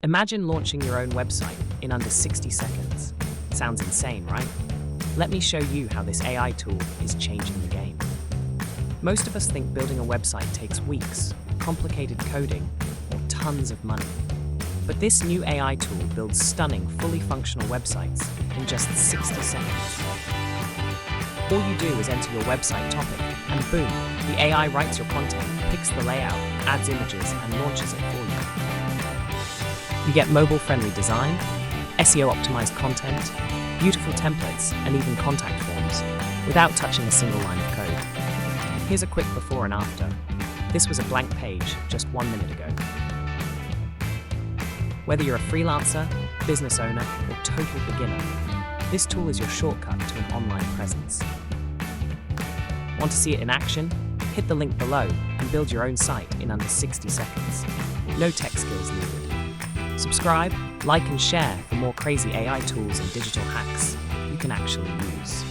Imagine launching your own website in under 60 seconds. Sounds insane, right? Let me show you how this AI tool is changing the game. Most of us think building a website takes weeks, complicated coding, or tons of money. But this new AI tool builds stunning, fully functional websites in just 60 seconds. All you do is enter your website topic, and boom, the AI writes your content, picks the layout, adds images, and launches it for you. You get mobile-friendly design, SEO-optimized content, beautiful templates, and even contact forms, without touching a single line of code. Here's a quick before and after. This was a blank page just 1 minute ago. Whether you're a freelancer, business owner, or total beginner, this tool is your shortcut to an online presence. Want to see it in action? Hit the link below and build your own site in under 60 seconds. No tech skills needed. Subscribe, like, and share for more crazy AI tools and digital hacks you can actually use.